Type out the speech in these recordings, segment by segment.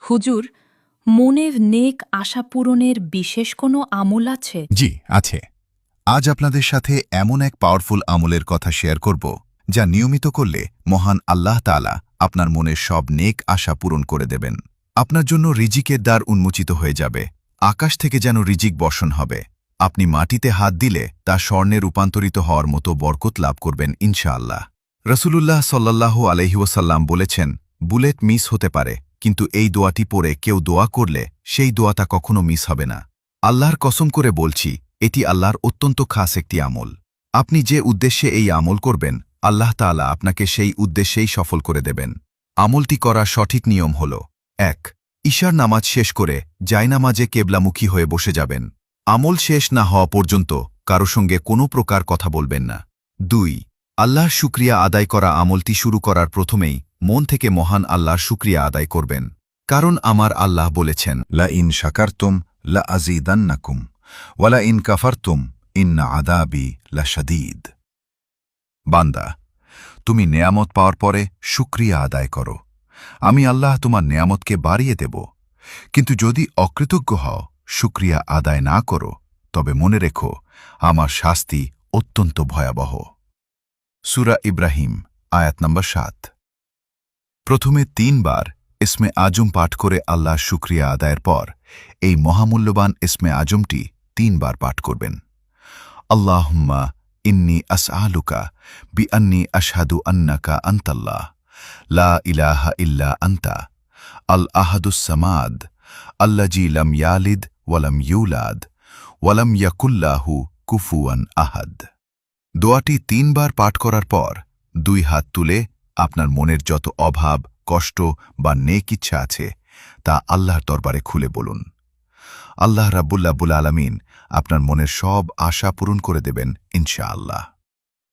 হুজুর, মনের নেক আশা পূরণের বিশেষ কোনো আমল আছে? জি, আছে। আজ আপনাদের সাথে এমন এক পাওয়ারফুল আমলের কথা শেয়ার করব যা নিয়মিত করলে মহান আল্লাহ তাআলা আপনার মনের সব নেক আশা পূরণ করে দেবেন। আপনার জন্য রিজিকের দ্বার উন্মোচিত হয়ে যাবে। আকাশ থেকে যেন রিজিক বর্ষণ হবে। আপনি মাটিতে হাত দিলে তা স্বর্ণে রূপান্তরিত হওয়ার মতো বরকত লাভ করবেন ইনশাআল্লাহ। রাসূলুল্লাহ সাল্লাল্লাহু আলাইহি ওয়াসাল্লাম বলেছেন, বুলেট মিস হতে পারে, কিন্তু এই দোয়াটি পড়ে কেউ দোয়া করলে সেই দোয়াটা কখনো মিস হবে না। আল্লাহর কসম করে বলছি, এটি আল্লাহর অত্যন্ত খাস একটি আমল। আপনি যে উদ্দেশ্যে এই আমল করবেন, আল্লাহ তাআলা আপনাকে সেই উদ্দেশ্যেই সফল করে দেবেন। আমলটি করার সঠিক নিয়ম হল: ১. ঈশার নামাজ শেষ করে জায়নামাজে কেবলামুখী হয়ে বসে যাবেন। আমল শেষ না হওয়া পর্যন্ত কারো সঙ্গে কোনো প্রকার কথা বলবেন না। ২. আল্লাহর শুকরিয়া আদায় করা আমলটি শুরু করার প্রথমেই মন থেকে মহান আল্লাহর শুকরিয়া আদায় করবেন। কারণ আমার আল্লাহ বলেছেন, লা ইন শাকারতুম লা আযীদান্নাকুম ওয়ালা ইন কাফারতুম ইন্না আযাবি লাশাদীদ। বান্দা, তুমি নেয়ামত পাওয়ার পরে শুকরিয়া আদায় করো। আমি আল্লাহ তোমার নেয়ামতকে বাড়িয়ে দেব। কিন্তু যদি অকৃতজ্ঞ হও, শুকরিয়া আদায় না করো, তবে মনে রেখো, আমার শাস্তি অত্যন্ত ভয়াবহ। সূরা ইব্রাহিম, আয়াত নম্বর ৭। প্রথমে ৩ বার ইসমে আজম পাঠ করে আল্লাহর শুকরিয়া আদায়ের পর এই মহামূল্যবান ইসমে আজমটি ৩ বার পাঠ করবেন। আল্লাহুম্মা ইন্নী আসআলুকা বিআন্নী আশহাদু আন্নাকা আনতাল্লাহ, লা ইলাহা ইল্লা আনতা, আল আহাদুস সামাদ, আল্লাযী লাম ইয়ালিদ ওয়ালাম ইউলাদ ওয়ালাম ইয়াকুল্লাহু কুফুয়ান আহাদ। দোয়াটি ৩ বার পাঠ করার পর ২ হাত তুলে আপনার মনের যত অভাব, কষ্ট বা নেক ইচ্ছা আছে তা আল্লাহর দরবারে খুলে বলুন। আল্লাহ রাব্বুল আলামিন আপনার মনের সব আশা পূরণ করে দেবেন ইনশাআল্লাহ।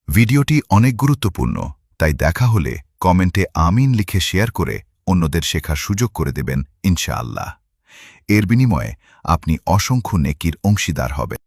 ভিডিওটি অনেক গুরুত্বপূর্ণ, তাই দেখা হলে কমেন্টে আমিন লিখে শেয়ার করে অন্যদের শেখার সুযোগ করে দেবেন ইনশাআল্লাহ। এর বিনিময়ে আপনি অসংখ্য নেকির অংশীদার হবেন।